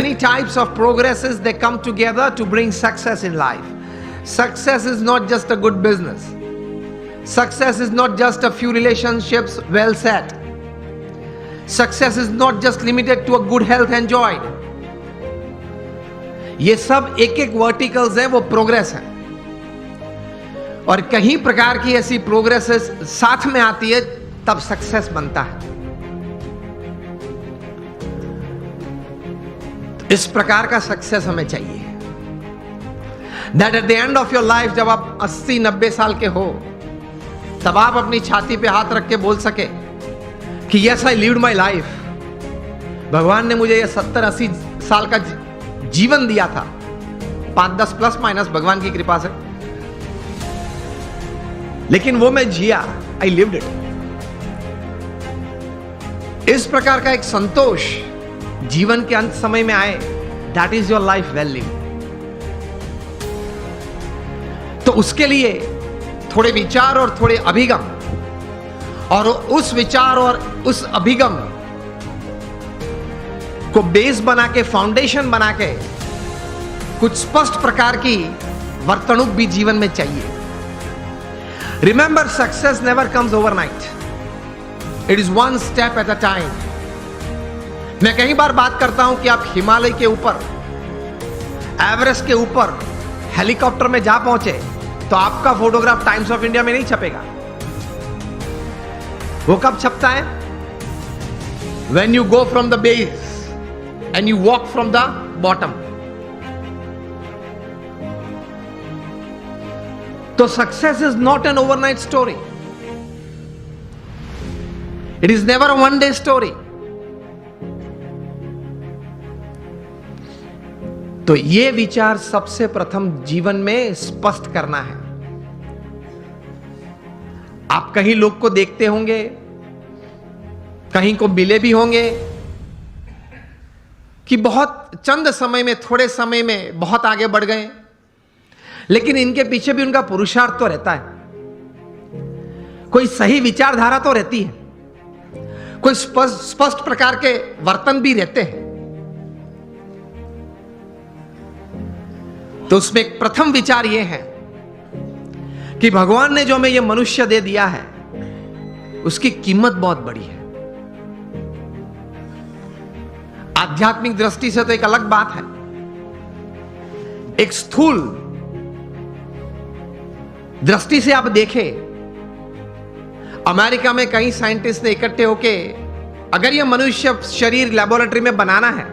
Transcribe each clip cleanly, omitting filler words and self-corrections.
Many types of progresses, they come together to bring success in life. Success is not just a good business. Success is not just a few relationships well set. Success is not just limited to a good health enjoyed. ये सब एक एक verticals हैं, वो progress है। और कहीं प्रकार की ऐसी प्रोग्रेसेस साथ में आती है, तब सक्सेस बनता है। इस प्रकार का सक्सेस हमें चाहिए, that at the end of your life, जब आप 80-90 साल के हो, तब आप अपनी छाती पे हाथ रख के बोल सके कि yes I lived my life. भगवान ने मुझे ये 70-80 साल का जीवन दिया था, 5-10 प्लस माइनस भगवान की कृपा से, लेकिन वो मैं जिया, आई लिव्ड इट। इस प्रकार का एक संतोष जीवन के अंत समय में आए, that is your life well lived. तो उसके लिए थोड़े विचार और थोड़े अभिगम, और उस विचार और उस अभिगम को बेस बना के, फाउंडेशन बना के, कुछ स्पष्ट प्रकार की वर्तणुक भी जीवन में चाहिए। Remember, success never comes overnight, it is one step at a time. मैं कई बार बात करता हूं कि आप हिमालय के ऊपर, एवरेस्ट के ऊपर हेलीकॉप्टर में जा पहुंचे तो आपका फोटोग्राफ टाइम्स ऑफ इंडिया में नहीं छपेगा। वो कब छपता है? When you go from the base and you walk from the bottom. तो success is not an overnight story, it is never a one day story. तो ये विचार सबसे प्रथम जीवन में स्पष्ट करना है। आप कहीं लोग को देखते होंगे, कहीं को मिले भी होंगे कि बहुत चंद समय में, थोड़े समय में बहुत आगे बढ़ गए, लेकिन इनके पीछे भी उनका पुरुषार्थ तो रहता है। कोई सही विचारधारा तो रहती है, कोई स्पष्ट प्रकार के वर्तन भी रहते हैं। तो उसमें एक प्रथम विचार यह है कि भगवान ने जो हमें यह मनुष्य दे दिया है, उसकी कीमत बहुत बड़ी है। आध्यात्मिक दृष्टि से तो एक अलग बात है, एक स्थूल दृष्टि से आप देखें, अमेरिका में कई साइंटिस्ट ने इकट्ठे होके, अगर यह मनुष्य शरीर लेबोरेटरी में बनाना है,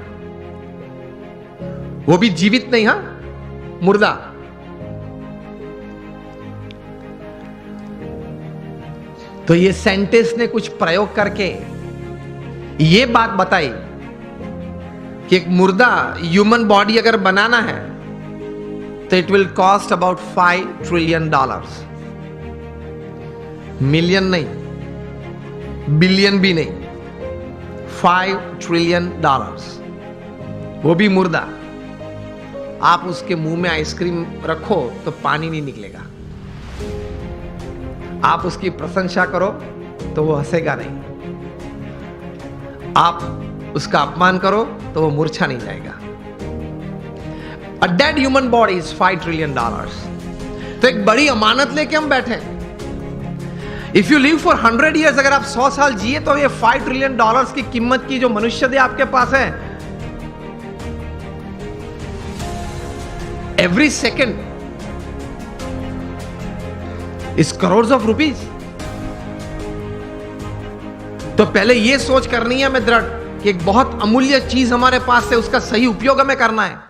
वो भी जीवित नहीं, हां, मुर्दा, तो ये साइंटिस्ट ने कुछ प्रयोग करके ये बात बताई कि एक मुर्दा ह्यूमन बॉडी अगर बनाना है तो it will cost about $5 trillion. Million नहीं, बिलियन भी नहीं, $5 ट्रिलियन, वो भी मुर्दा। आप उसके मुंह में आइसक्रीम रखो तो पानी नहीं निकलेगा, आप उसकी प्रशंसा करो तो वो हंसेगा नहीं, आप उसका अपमान करो तो वो मूर्छा नहीं जाएगा। A dead human body is $5 trillion. तो एक बड़ी अमानत लेके हम बैठे। If you live for 100 years, अगर आप 100 साल जिए तो ये $5 ट्रिलियन की कीमत की जो मनुष्य दे आपके पास है, every second is crores of rupees। तो पहले ये सोच करनी है हमें दृढ़ कि एक बहुत अमूल्य चीज हमारे पास है, उसका सही उपयोग हमें करना है।